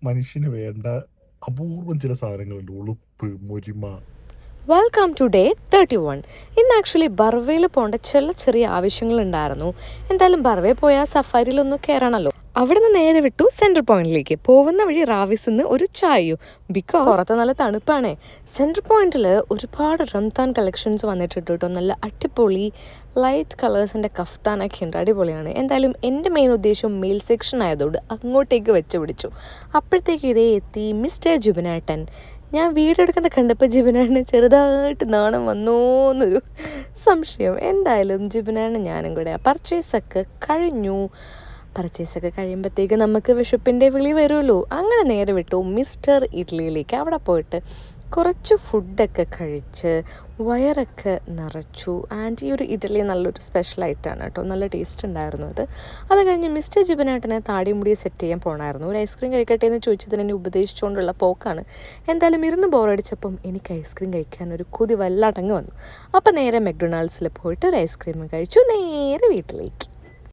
മനുഷ്യന് വേണ്ട അപൂർവം ചില സാധനങ്ങളുണ്ട്. ഉളുപ്പ്, പൊലിമ. Welcome to day 31. ഇന്ന് ആക്ച്വലി ബർവയിൽ പോകേണ്ട ചില ചെറിയ ആവശ്യങ്ങളുണ്ടായിരുന്നു. എന്തായാലും ബർവയിൽ പോയാൽ സഫാരിയിലൊന്ന് കയറണമല്ലോ. അവിടെ നിന്ന് നേരെ വിട്ടു സെൻട്രൽ പോയിന്റിലേക്ക്. പോകുന്ന വഴി റാവിസിൽ നിന്ന് ഒരു ചായയും, ബിക്കോസ് പുറത്ത് നല്ല തണുപ്പാണേ. സെൻട്രൽ പോയിന്റിൽ ഒരുപാട് റംതാൻ കളക്ഷൻസ് വന്നിട്ടുണ്ട് കേട്ടോ. നല്ല അടിപൊളി ലൈറ്റ് കളേഴ്സിൻ്റെ കഫ്താനൊക്കെ ഉണ്ട്, അടിപൊളിയാണ്. എന്തായാലും എൻ്റെ മെയിൻ ഉദ്ദേശം മെയിൽ സെക്ഷൻ ആയതുകൊണ്ട് അങ്ങോട്ടേക്ക് വെച്ച് പിടിച്ചു. അപ്പോഴത്തേക്ക് ഇതേ എത്തി മിസ്റ്റർ ജുബിനേട്ടൻ. ഞാൻ വീഡിയോ എടുക്കുന്ന കണ്ടപ്പോൾ ജിബിനാണ് ചെറുതായിട്ട് നാണം വന്നോന്നൊരു സംശയം. എന്തായാലും ജിബിനാണ് ഞാനും കൂടെ പർച്ചേസൊക്കെ കഴിഞ്ഞു. പർച്ചേസൊക്കെ കഴിയുമ്പോഴത്തേക്ക് നമുക്ക് വിശപ്പിൻ്റെ വിളി വരുമല്ലോ. അങ്ങനെ നേരെ വിട്ടു മിസ്റ്റർ ഇഡ്ലിയിലേക്ക്. അവിടെ പോയിട്ട് കുറച്ച് ഫുഡൊക്കെ കഴിച്ച് വയറൊക്കെ നിറച്ചു. ആൻഡ് ഈ ഒരു ഇഡ്ഡലി നല്ലൊരു സ്പെഷ്യലായിട്ടാണ് കേട്ടോ, നല്ല ടേസ്റ്റ് ഉണ്ടായിരുന്നു അത് കഴിഞ്ഞ് മിസ്റ്റർ ജിബിനേട്ടനെ താടി മുടി സെറ്റ് ചെയ്യാൻ പോകണമായിരുന്നു. ഒരു ഐസ്ക്രീം കഴിക്കട്ടെ എന്ന് ചോദിച്ചതിന് എന്നെ ഉപദേശിച്ചുകൊണ്ടുള്ള പോക്കാണ്. എന്തായാലും ഇരുന്ന് ബോറടിച്ചപ്പം എനിക്ക് ഐസ്ക്രീം കഴിക്കാൻ ഒരു കൊതി വല്ലടങ്ങ് വന്നു. അപ്പം നേരെ മെക്ഡൊണാൾഡ്സിൽ പോയിട്ട് ഒരു ഐസ്ക്രീം കഴിച്ചു, നേരെ വീട്ടിലേക്ക്.